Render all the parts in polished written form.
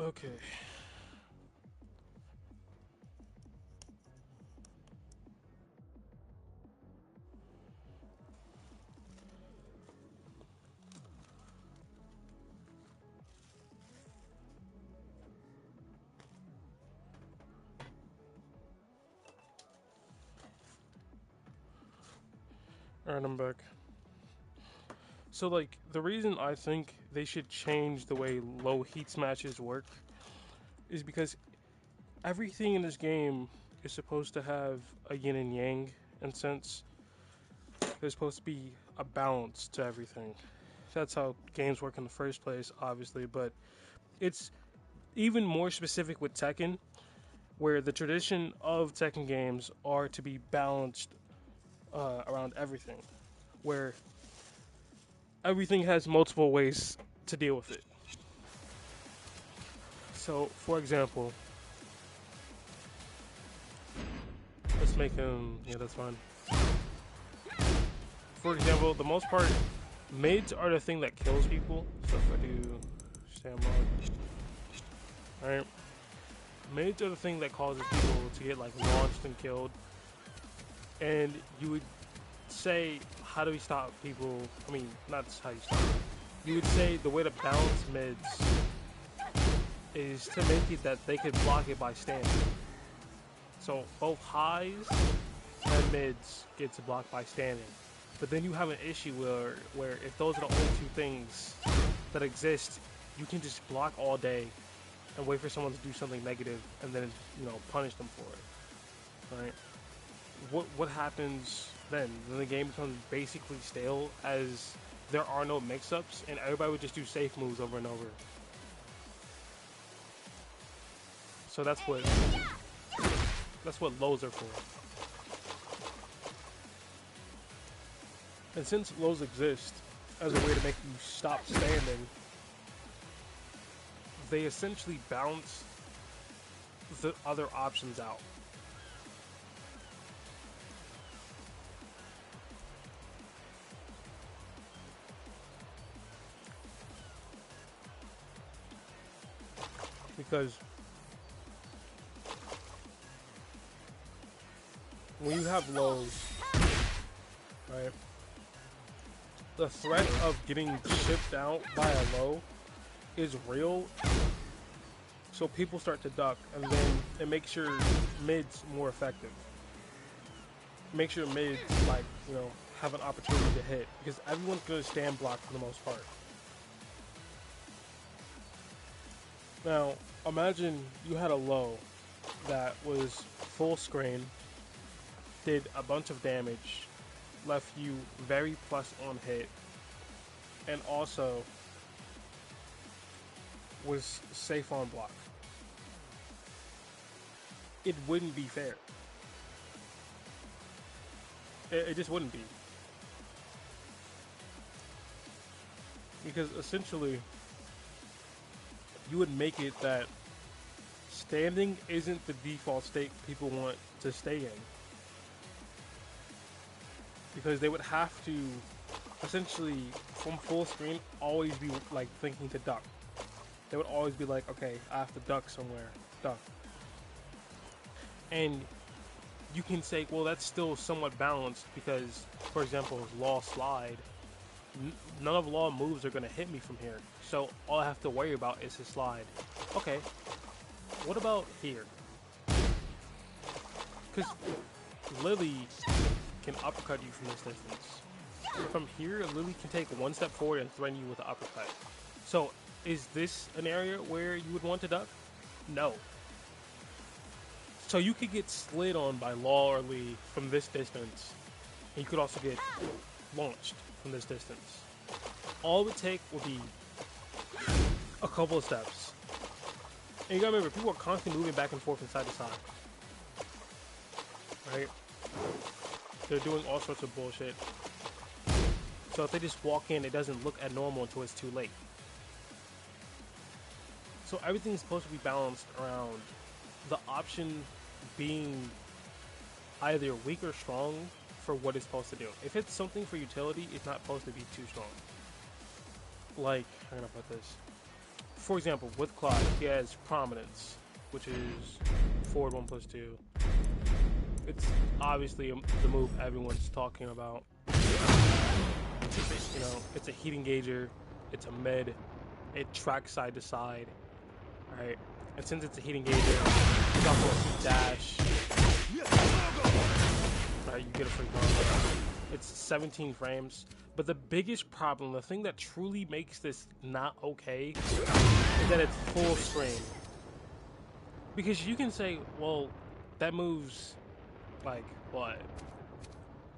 Okay. Alright, I'm back. So, like, the reason I think they should change the way low heat smashes work is because everything in this game is supposed to have a yin and yang, and since there's supposed to be a balance to everything. That's how games work in the first place, obviously, but it's even more specific with Tekken, where the tradition of Tekken games are to be balanced around everything, where everything has multiple ways to deal with it. So, for example, let's make him. Yeah, that's fine. For example, the most part, mids are the thing that kills people. So if I do Stamlog, alright, mids are the thing that causes people to get like launched and killed. And you would say, how do we stop people? I mean, not how you stop. You would say the way to balance mids is to make it that they could block it by standing. So both highs and mids get to block by standing. But then you have an issue where if those are the only two things that exist, you can just block all day and wait for someone to do something negative and then, you know, punish them for it. Right? What happens then? Then the game becomes basically stale as there are no mix-ups and everybody would just do safe moves over and over. So that's what lows are for. And since lows exist as a way to make you stop standing, they essentially balance the other options out. Because when you have lows, right, the threat of getting shipped out by a low is real, so people start to duck, and then it makes your mids more effective. Makes your mids, like, you know, have an opportunity to hit, because everyone's going to stand block for the most part. Now, imagine you had a low that was full screen, did a bunch of damage, left you very plus on hit, and also was safe on block. It wouldn't be fair. It just wouldn't be. Because essentially, you would make it that standing isn't the default state people want to stay in. Because they would have to essentially, from full screen, always be like thinking to duck. They would always be like, okay, I have to duck somewhere. Duck. And you can say, well, that's still somewhat balanced because, for example, Law Slide, none of Law moves are going to hit me from here. So all I have to worry about is his slide. Okay, what about here? Because Lilly can uppercut you from this distance. From here, Lilly can take one step forward and threaten you with an uppercut. So is this an area where you would want to duck? No. So you could get slid on by Law or Lee from this distance, and you could also get launched from this distance. All it would take would be a couple of steps. And you gotta remember, people are constantly moving back and forth from side to side. Right? They're doing all sorts of bullshit. So if they just walk in, it doesn't look abnormal until it's too late. So everything's supposed to be balanced around the option being either weak or strong for what it's supposed to do. If it's something for utility, it's not supposed to be too strong. Like, how can I put this? for example, with Clyde, he has Prominence, which is forward 1+2. It's obviously the move everyone's talking about. You know, it's a heat engager, it's a mid, it tracks side to side, right? And since it's a heat engager, it's also a heat dash. Right, you get a free combo. It's 17 frames. But the biggest problem, the thing that truly makes this not okay, is that it's full screen. Because you can say, well, that move's like, what,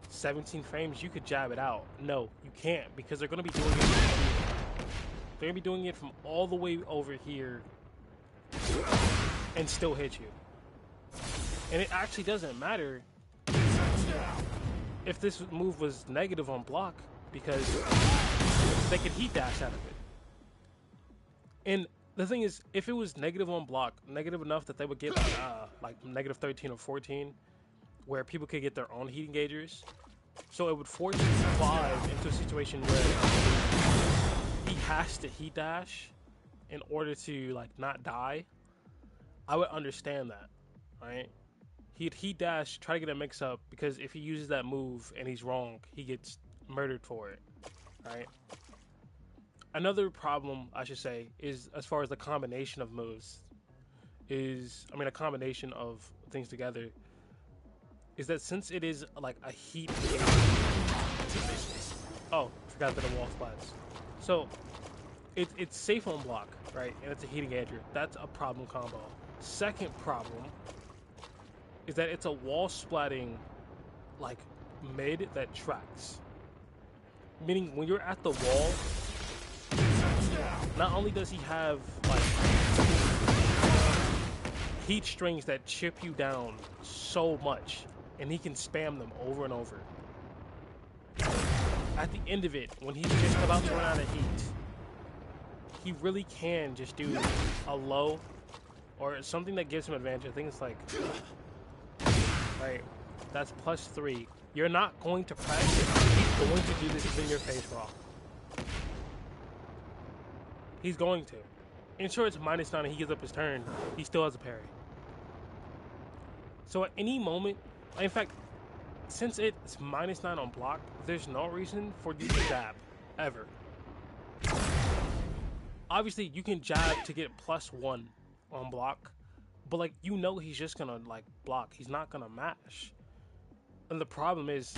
17 frames? You could jab it out. No, you can't, because they're going to be doing it from here. They're going to be doing it from all the way over here and still hit you. And it actually doesn't matter if this move was negative on block, because they could heat dash out of it. And the thing is, if it was negative on block, negative enough that they would get like negative 13 or 14, where people could get their own heat engagers, so it would force Clive into a situation where he has to heat dash in order to like not die. I would understand that, right? He'd heat dash, try to get a mix up, because if he uses that move and he's wrong, he gets murdered for it, right? Another problem, I should say, is as far as the combination of moves a combination of things together, is that since it is like a heat oh, forgot that the wall splats. So it's safe on block, right? And it's a heat engager. That's a problem combo. Second problem is that it's a wall splatting like mid that tracks. Meaning when you're at the wall, not only does he have like heat strings that chip you down so much, and he can spam them over and over. At the end of it, when he's just about to run out of heat, he really can just do a low or something that gives him advantage. I think it's like, right, that's +3. You're not going to press. He's going to do this in your face raw. He's going to. And sure, it's -9 and he gives up his turn. He still has a parry. So at any moment, in fact, since it's -9 on block, there's no reason for you to jab, ever. Obviously, you can jab to get +1 on block, but like, you know he's just gonna like block. He's not gonna mash. And the problem is,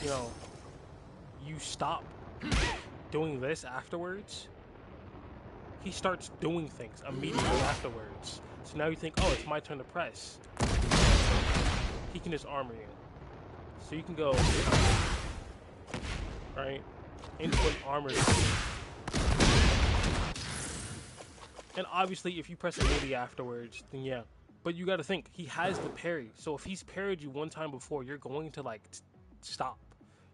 you know, you stop doing this afterwards, he starts doing things immediately afterwards. So now you think, oh, it's my turn to press. He can just armor you. So you can go, right, into an armor. And obviously, if you press immediately afterwards, then yeah. But you gotta think, he has the parry. So if he's parried you one time before, you're going to like stop.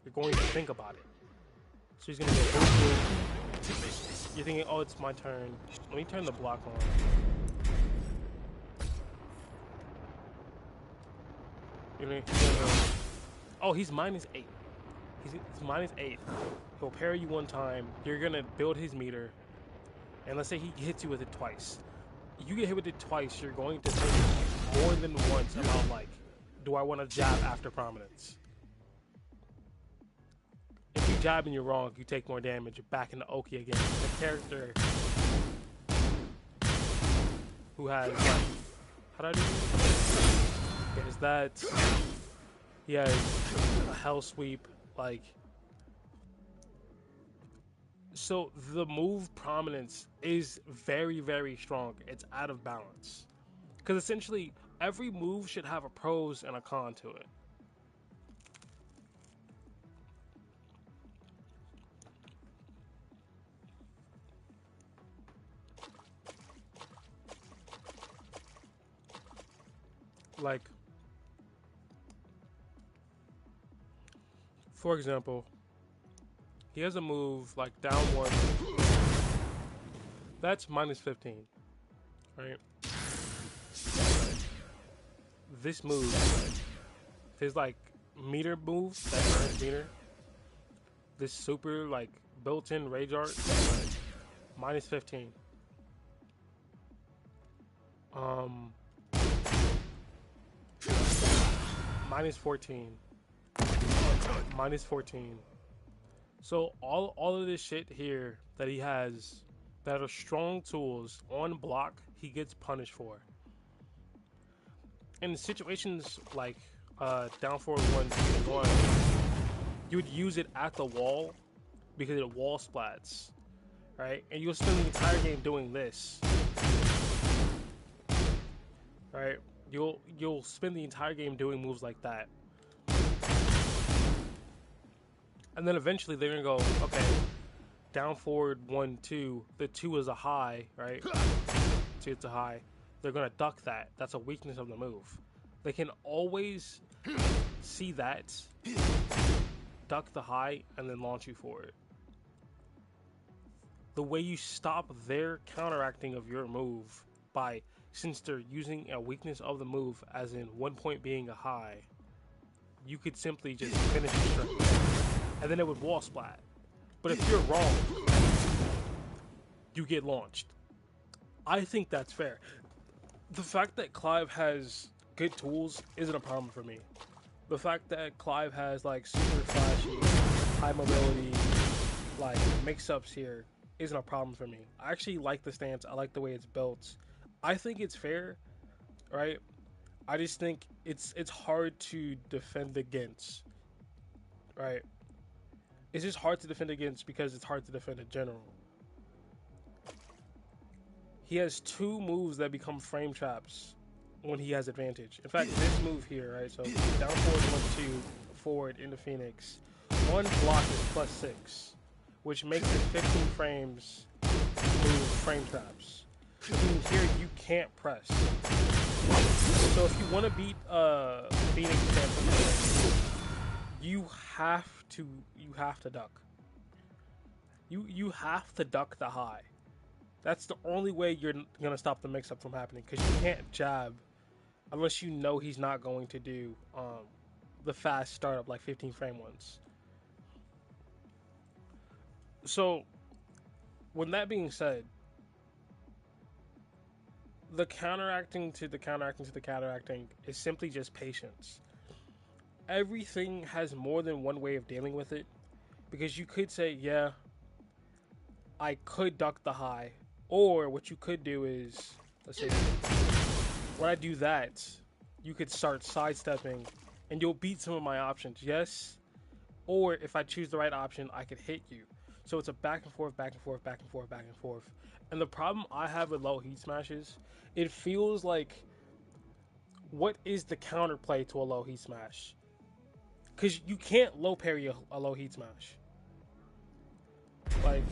You're going to think about it. So he's gonna go boom, boom. You're thinking, oh, it's my turn. Let me turn the block on. You're gonna go, oh, he's -8. He's -8. He'll parry you one time. You're gonna build his meter. And let's say he hits you with it twice. You get hit with it twice, you're going to think more than once about like, do I want to jab after Prominence? If you jab and you're wrong, you take more damage. You're back into Oki again. The character who has like, how do I do this? Okay, is that he has a hell sweep, like, so the move Prominence is very, very strong. It's out of balance. Because essentially, every move should have a pros and a con to it. Like, for example, he has a move like down 1. That's -15, right? This move, his like meter move, that 9 meter, this super like built-in rage art, minus 15. Minus 14. Minus 14. So all of this shit here that he has that are strong tools on block, he gets punished for. In situations like down forward 1, 2, and 1, you would use it at the wall because it wall splats, right? And you'll spend the entire game doing this, right? You'll spend the entire game doing moves like that, and then eventually they're gonna go, okay, down forward 1, 2. The 2 is a high, right? 2 it's a high. They're gonna duck that. That's a weakness of the move. They can always see that, duck the high, and then launch you for it. The way you stop their counteracting of your move by, since they're using a weakness of the move, as in 1 point being a high, you could simply just finish the strike, and then it would wall splat. But if you're wrong, you get launched. I think that's fair. The fact that Clive has good tools isn't a problem for me. The fact that Clive has like super flashy, high mobility, like mix-ups here isn't a problem for me. I actually like the stance. I like the way it's built. I think it's fair, right? I just think it's hard to defend against, right? It's just hard to defend against because it's hard to defend in general. He has 2 moves that become frame traps when he has advantage. In fact, this move here, right? So down forward 1, 2, forward into Phoenix. 1 block is +6, which makes it 15 frames move frame traps. Which means here you can't press. So if you want to beat Phoenix champion, you have to duck. You have to duck the high. That's the only way you're gonna stop the mix-up from happening, because you can't jab unless you know he's not going to do the fast startup like 15 frame ones. So, with that being said, the counteracting to the counteracting to the counteracting is simply just patience. Everything has more than one way of dealing with it, because you could say, yeah, I could duck the high, or what you could do is, let's say, when I do that, you could start sidestepping, and you'll beat some of my options, yes, or if I choose the right option, I could hit you. So it's a back and forth, back and forth, back and forth, back and forth. And the problem I have with low heat smashes, it feels like, what is the counterplay to a low heat smash? Because you can't low parry a low heat smash. Like,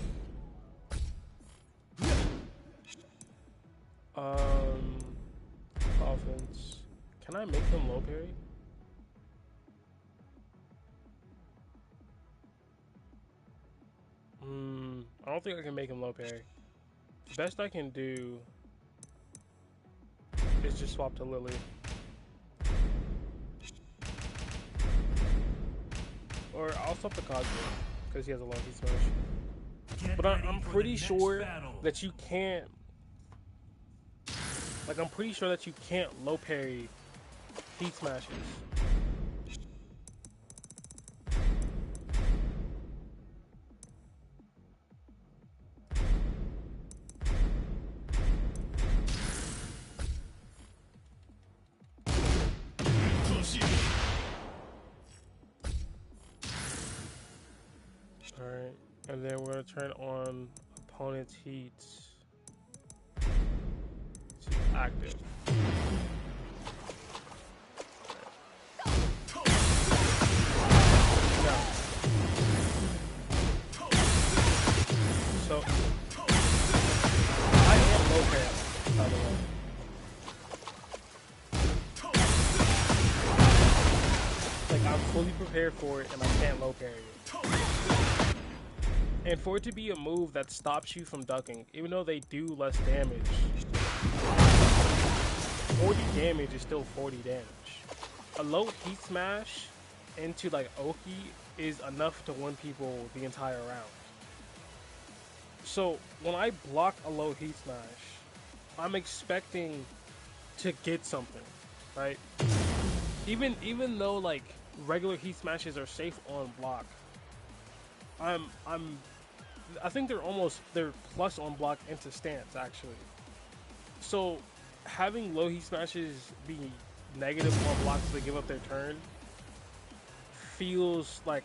offense. Can I make him low parry? I don't think I can make him low parry. Best I can do is just swap to Lilly. Or I'll swap to Cosmo, because he has a low heat smash. But I'm pretty sure that you can't... Like, I'm pretty sure that you can't low parry heat smashes. Alright, and then we're going to turn on opponent's heat to active. Now, so I am low parry, by the way. Like, I'm fully prepared for it, and I can't low parry it. And for it to be a move that stops you from ducking, even though they do less damage, 40 damage is still 40 damage. A low heat smash into like Oki is enough to win people the entire round. So when I block a low heat smash, I'm expecting to get something, right? Even though like regular heat smashes are safe on block, I'm I think they're plus on block into stance actually. So having low heat smashes be negative on blocks to give up their turn feels like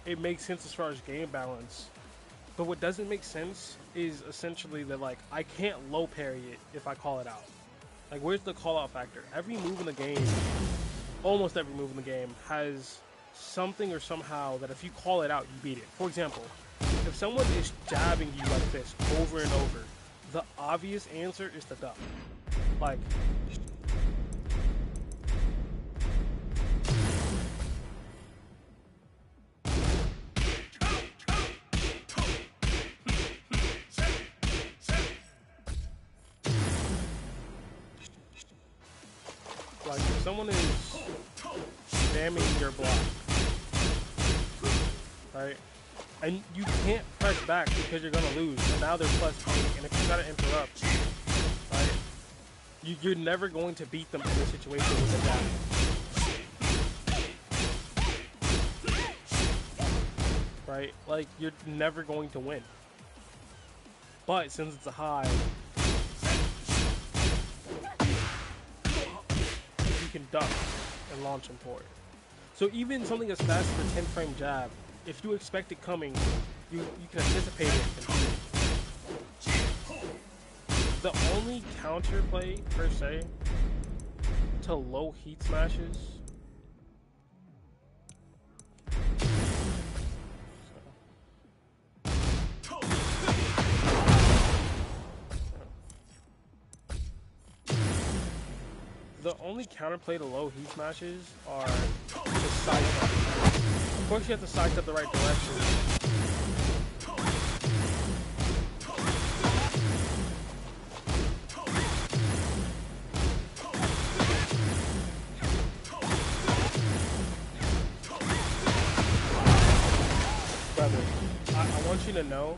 it makes sense as far as game balance. But what doesn't make sense is essentially that like I can't low parry it if I call it out. Like where's the call out factor? Every move in the game, almost every move in the game has something or somehow that if you call it out, you beat it. For example, if someone is jabbing you like this over and over, the obvious answer is to duck. Like, if someone is spamming your block, right? And you can't press back because you're gonna lose. And now they're +8, and if you try to interrupt, right? You're never going to beat them in this situation with a jab. Right? Like, you're never going to win. But since it's a high, you can duck and launch him for it. So even something as fast as a 10-frame jab, if you expect it coming, you can anticipate it and beat it. The only counterplay, per se, to low heat smashes... The only counterplay to low heat smashes are the side step. Of course you have to side step the right direction. Brother, I want you to know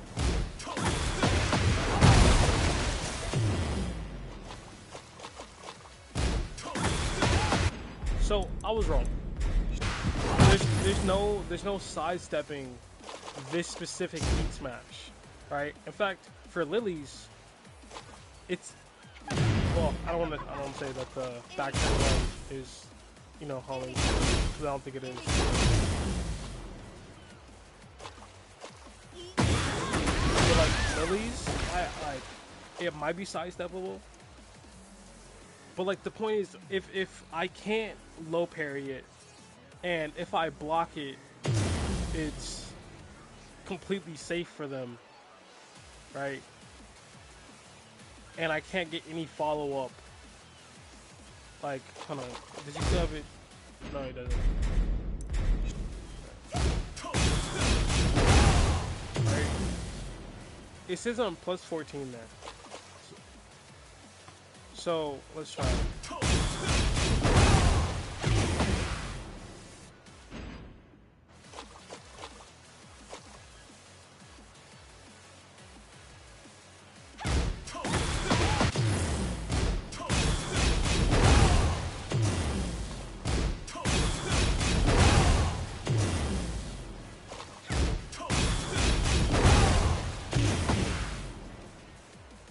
so I was wrong. There's no sidestepping this specific heat smash, right? In fact, for Lilly's, it's well, I don't want to say that the back run is, you know, homing, because I don't think it is. But like Lilly's, it might be sidesteppable. But like the point is, if I can't low parry it, and if I block it, it's completely safe for them, right? And I can't get any follow up. Like, hold on, does he still have it? No, he doesn't. Right? It says I'm +14 there. So let's try it.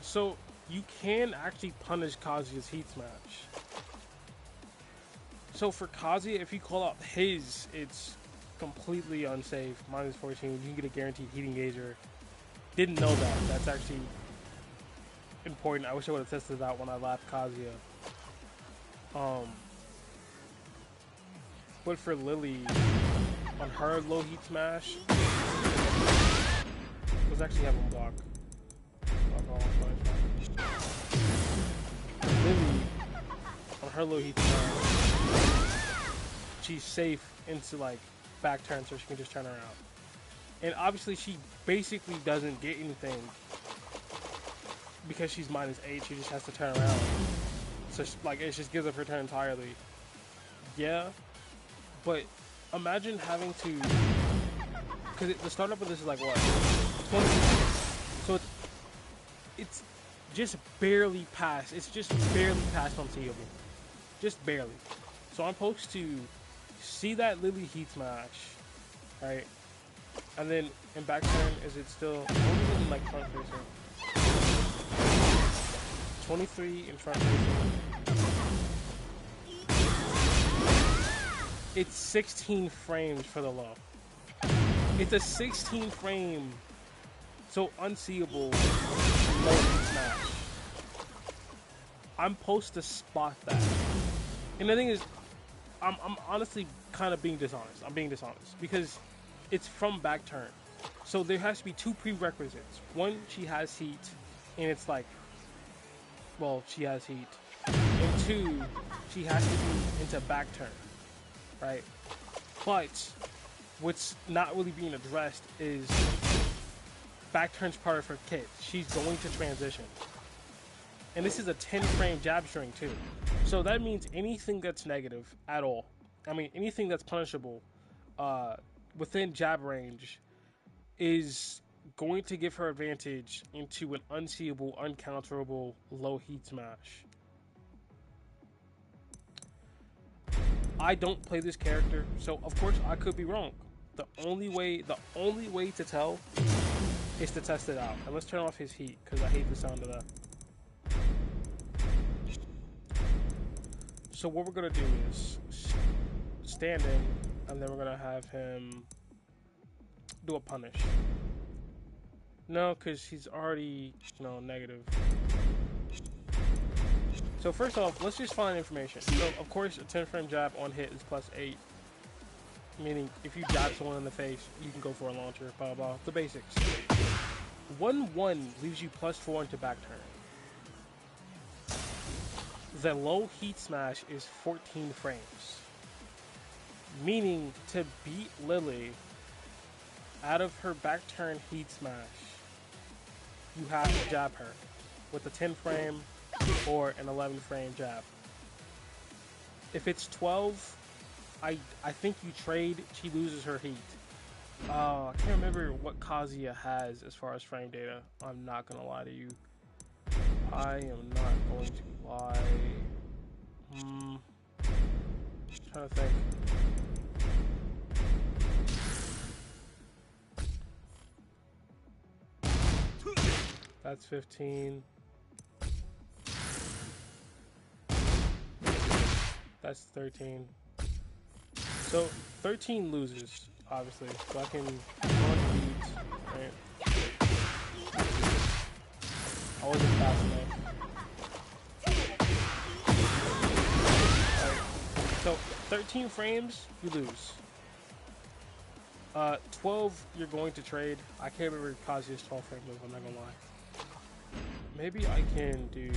So you can actually punish Kazuya's heat smash. So for Kazuya, if you call out his, it's completely unsafe. -14, you can get a guaranteed heat engager. Didn't know that. That's actually important. I wish I would have tested it out when I lapped Kazuya. But for Lilly, on her low heat smash, was actually having block. Lilly, on her low heat smash, she's safe into like back turn, so she can just turn around. And obviously she basically doesn't get anything because she's -8, she just has to turn around. So she, like, it just gives up her turn entirely. Yeah, but imagine having to, because the startup of this is like what, 20. it's just barely past. It's just barely past unseeable. Just barely. So I'm supposed to see that Lilly heat smash, right? And then in back turn, is it still? What is it in like front facing? 23 in front facing. It's 16 frames for the low. It's a 16 frame, so unseeable low heat smash. I'm supposed to spot that. And the thing is, I'm honestly kind of being dishonest. I'm being dishonest because it's from back turn. So there has to be two prerequisites. One, she has heat, and it's like, well, she has heat. And two, she has to be into back turn, right? But what's not really being addressed is back turn's part of her kit. She's going to transition. And this is a 10 frame jab string too. So that means anything that's negative at all, I mean anything that's punishable within jab range is going to give her advantage into an unseeable, uncounterable low heat smash. I don't play this character, so of course I could be wrong. The only way to tell is to test it out. And let's turn off his heat because I hate the sound of that. So what we're gonna do is stand in, and then we're gonna have him do a punish. No, because he's already, negative. So first off, let's just find information. So of course, a 10 frame jab on hit is +8, meaning if you jab someone in the face, you can go for a launcher. Blah blah. The basics. 1-1 leaves you +4 into back turn. The low heat smash is 14 frames. Meaning to beat Lilly out of her back turn heat smash, you have to jab her with a 10 frame or an 11 frame jab. If it's 12, I think you trade, she loses her heat. I can't remember what Kazuya has as far as frame data. I'm not gonna lie to you. I am not going to lie. Trying to think. That's 15. That's 13. So 13 loses, obviously. So I can go into beats, right? I wasn't fast enough. Right. So 13 frames, you lose. 12, you're going to trade. I can't remember Kazuya's 12 frame move, I'm not gonna lie. Maybe I can do...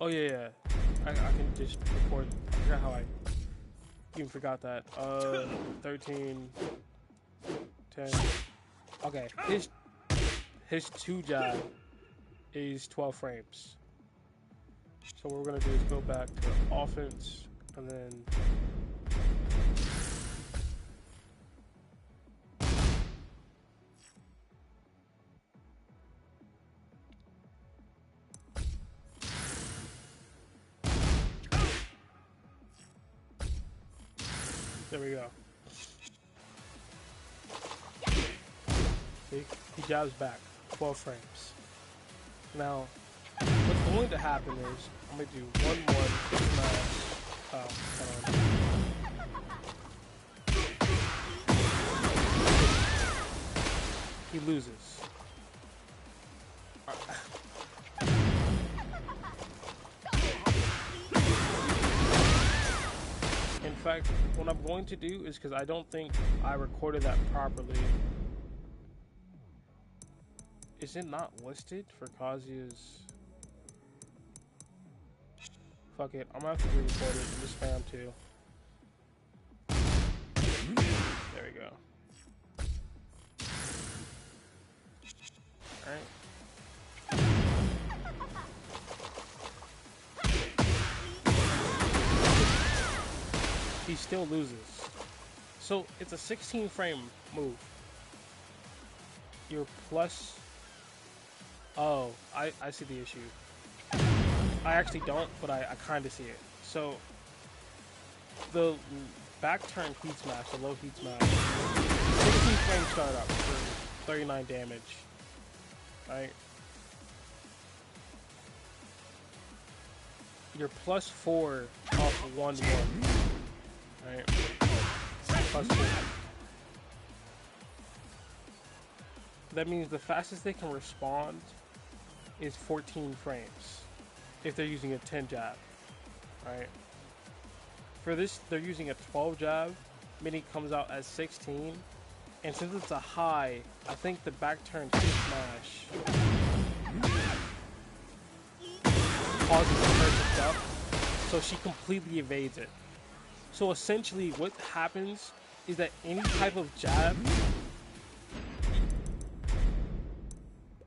Oh yeah. I can just record. I forgot how I even forgot that. 13, 10. Okay, his 2 jab is 12 frames. So what we're gonna do is go back to offense and then there we go. See? He jabs back, 12 frames. Now, what's going to happen is, I'm going to do 1-1 smash. Oh, he loses. In fact, what I'm going to do is, because I don't think I recorded that properly. Is it not listed for Kazuya's? Fuck it, I'm gonna have to re-record it and just spam too. There we go. Alright. He still loses. So it's a 16 frame move. Your plus. Oh, I see the issue. I actually don't, but I kind of see it. So the back turn heat smash, the low heat smash, 16 frame startup for 39 damage. Right? You're +4 off 1-1. Right? +4. That means the fastest they can respond is 14 frames if they're using a 10 jab. Right? For this, they're using a 12 jab, meaning it comes out as 16. And since it's a high, I think the back turn heat smash causes her to duck, so she completely evades it. So essentially what happens is that any type of jab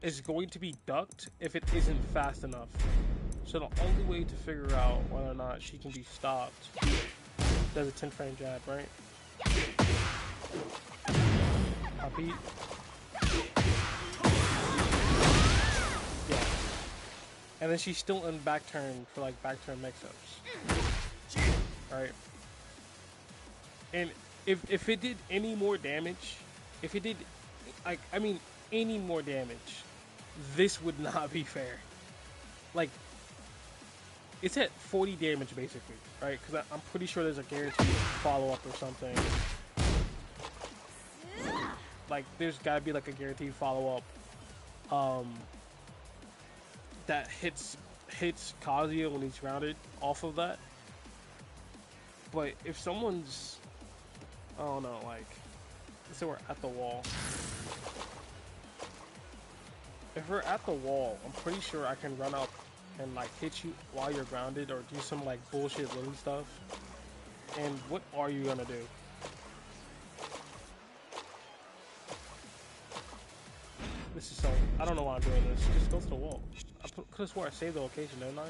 is going to be ducked if it isn't fast enough. So the only way to figure out whether or not she can be stopped does a 10 frame jab, right? Beat. Yeah. And then she's still in back turn for like back turn mix-ups. Right? And if it did any more damage, if it did, like, I mean, any more damage, this would not be fair. Like, it's at 40 damage basically, right? Because I'm pretty sure there's a guaranteed follow-up or something. Like, there's gotta be like a guaranteed follow-up that hits Kazuya when he's grounded off of that. But if someone's, I don't know, like, let's say we're at the wall. If we're at the wall, I'm pretty sure I can run up and like hit you while you're grounded or do some like bullshit Lilly stuff. And what are you gonna do? This is so, I don't know why I'm doing this. Just go to the wall. I could have swore I saved the location, didn't I?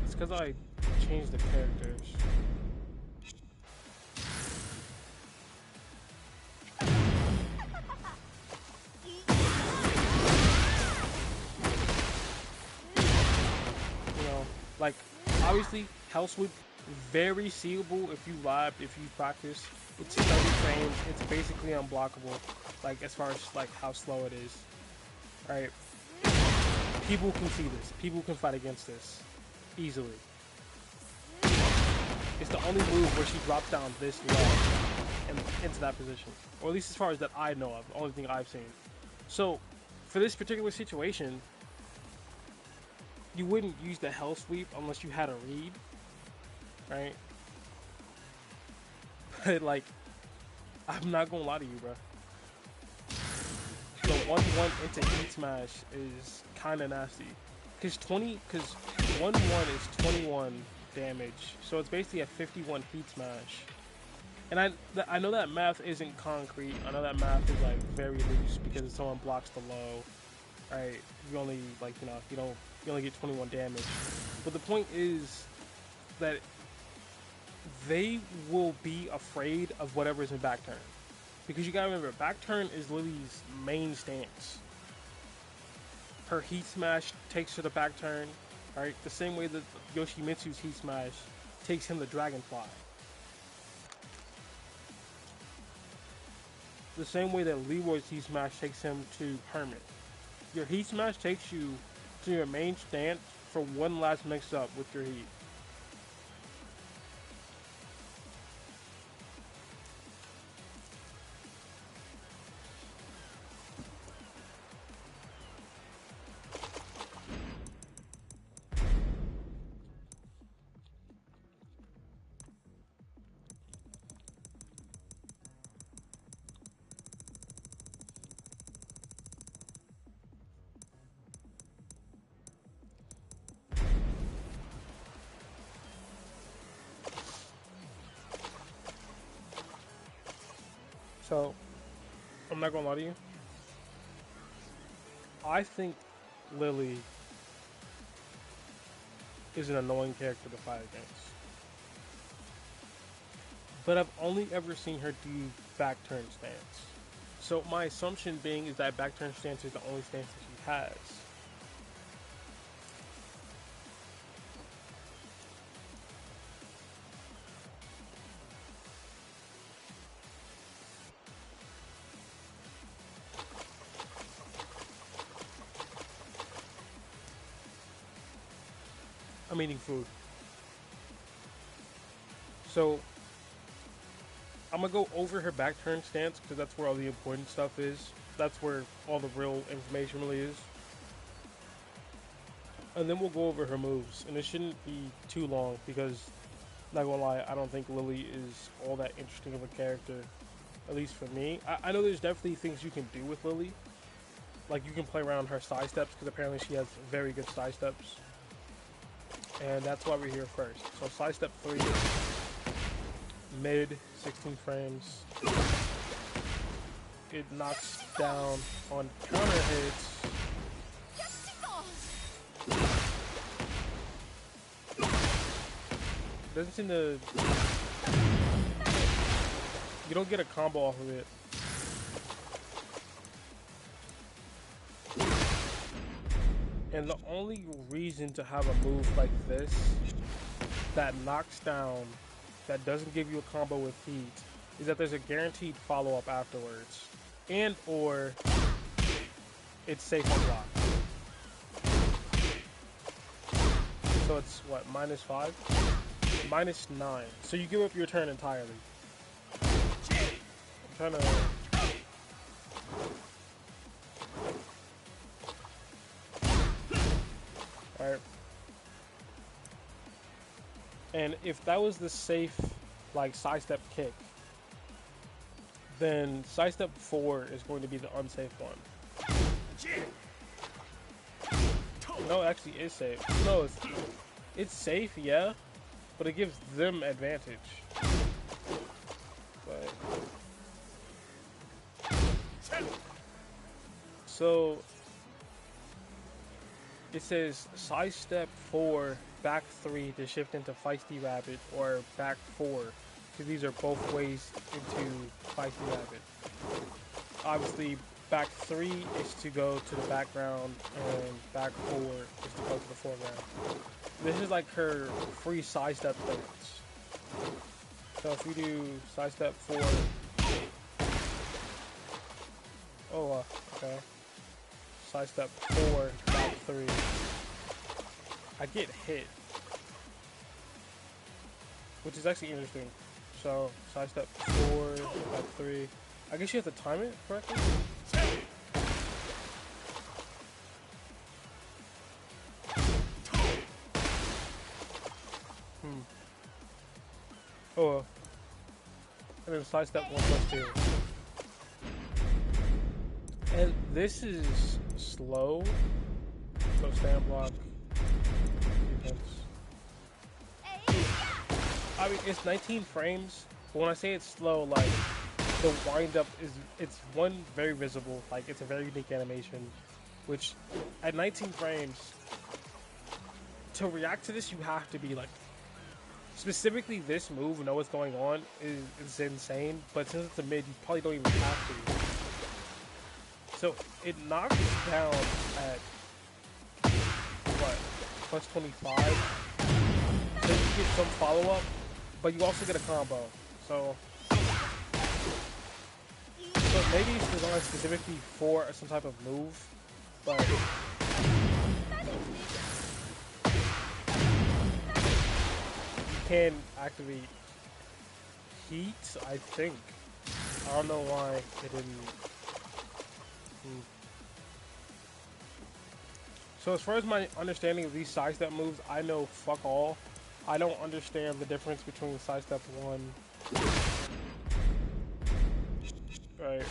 It's because I changed the characters. You know, like, obviously, Hell Sweep, very seeable if you lab, if you practice. It's 30 frames, it's basically unblockable, like, as far as, like, how slow it is. Right? People can see this. People can fight against this easily. It's the only move where she drops down this low and into that position. Or at least as far as that I know of, the only thing I've seen. So, for this particular situation, you wouldn't use the Hell Sweep unless you had a read. Right? But, like, I'm not gonna lie to you, bro. The 1-1 into heat smash is kind of nasty. Because 1-1 is 21 damage. So it's basically a 51 heat smash. And I know that math isn't concrete. I know that math is like very loose because if someone blocks the low, right, you only, like, you know, you only get 21 damage. But the point is that they will be afraid of whatever's in back turn. Because you gotta remember, back turn is Lilly's main stance. Her heat smash takes her to back turn, right? The same way that Yoshimitsu's heat smash takes him to Dragonfly. The same way that Leroy's heat smash takes him to Hermit. Your heat smash takes you to your main stance for one last mix up with your heat. So, I'm not gonna lie to you. I think Lilly is an annoying character to fight against. But I've only ever seen her do back turn stance. So my assumption being is that back turn stance is the only stance that she has. I'm eating food. So I'm gonna go over her back turn stance because that's where all the important stuff is. That's where all the real information really is. And then we'll go over her moves. And it shouldn't be too long because, not gonna lie, I don't think Lilly is all that interesting of a character. At least for me. I know there's definitely things you can do with Lilly. Like you can play around her side steps because apparently she has very good side steps. And that's why we're here first. So side step 3, mid 16 frames. It knocks down on counter hits. Doesn't seem to. You don't get a combo off of it. And the only reason to have a move like this that knocks down, that doesn't give you a combo with heat, is that there's a guaranteed follow-up afterwards. And or it's safe on block. So it's what, -5? -9. So you give up your turn entirely. I'm trying to... Alright. And if that was the safe, like, sidestep kick, then sidestep 4 is going to be the unsafe one. No, it actually is safe. No, it's safe, yeah, but it gives them advantage. But... So... It says sidestep 4, back 3 to shift into feisty rabbit, or back 4, because these are both ways into feisty rabbit. Obviously, back 3 is to go to the background, and back 4 is to go to the foreground. This is like her free sidestep stance. So if we do sidestep 4, okay. Sidestep 4, back 3. I get hit, which is actually interesting. So sidestep 4, back 3. I guess you have to time it correctly. Oh, and then sidestep 1 plus 2. And this is slow. So stand block. Defense. I mean, it's 19 frames. But when I say it's slow, like the wind up it's one very visible. Like it's a very unique animation, which at 19 frames to react to this, you have to be like specifically this move. Know what's going on is insane. But since it's a mid, you probably don't even have to. So it knocks down at what, plus 25. So you get some follow up, but you also get a combo. So maybe it's designed specifically for some type of move, but you can activate heat, I think. I don't know why it didn't. So as far as my understanding of these sidestep moves, I know fuck all. I don't understand the difference between sidestep 1. Right.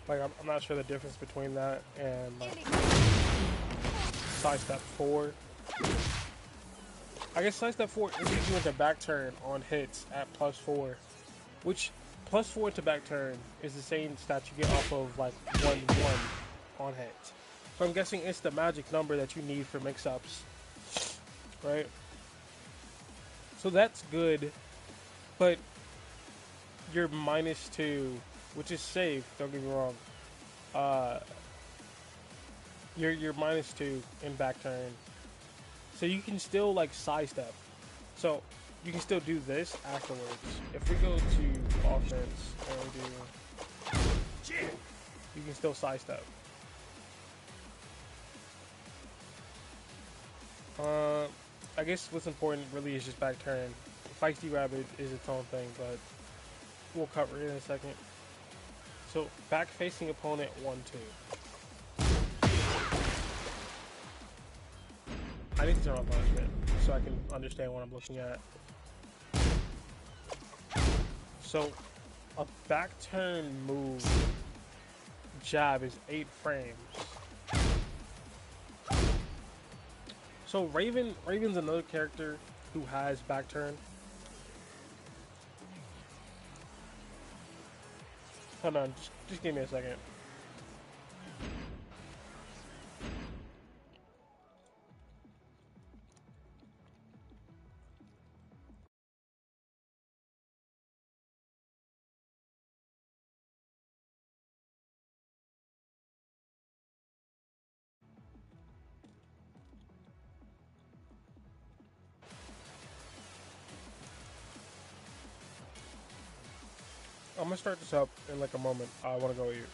Like I'm not sure the difference between that and like sidestep 4. I guess sidestep 4 is you into back turn on hits at +4, which +4 to back turn is the same stat you get off of like 1-1 on hits. So I'm guessing it's the magic number that you need for mix-ups, right? So that's good, but you're -2, which is safe. Don't get me wrong. Uh, you're -2 in back turn, so you can still like sidestep. So you can still do this afterwards. If we go to offense and we do, you can still sidestep. I guess what's important really is just back turn. Feisty Rabbit is its own thing, but we'll cover it in a second. So back facing opponent 1-2. I need to turn on punishment so I can understand what I'm looking at. So a back turn move jab is 8 frames. So Raven's another character who has back turn. Hold on, just give me a second. I'm gonna start this up in like a moment. I wanna go eat.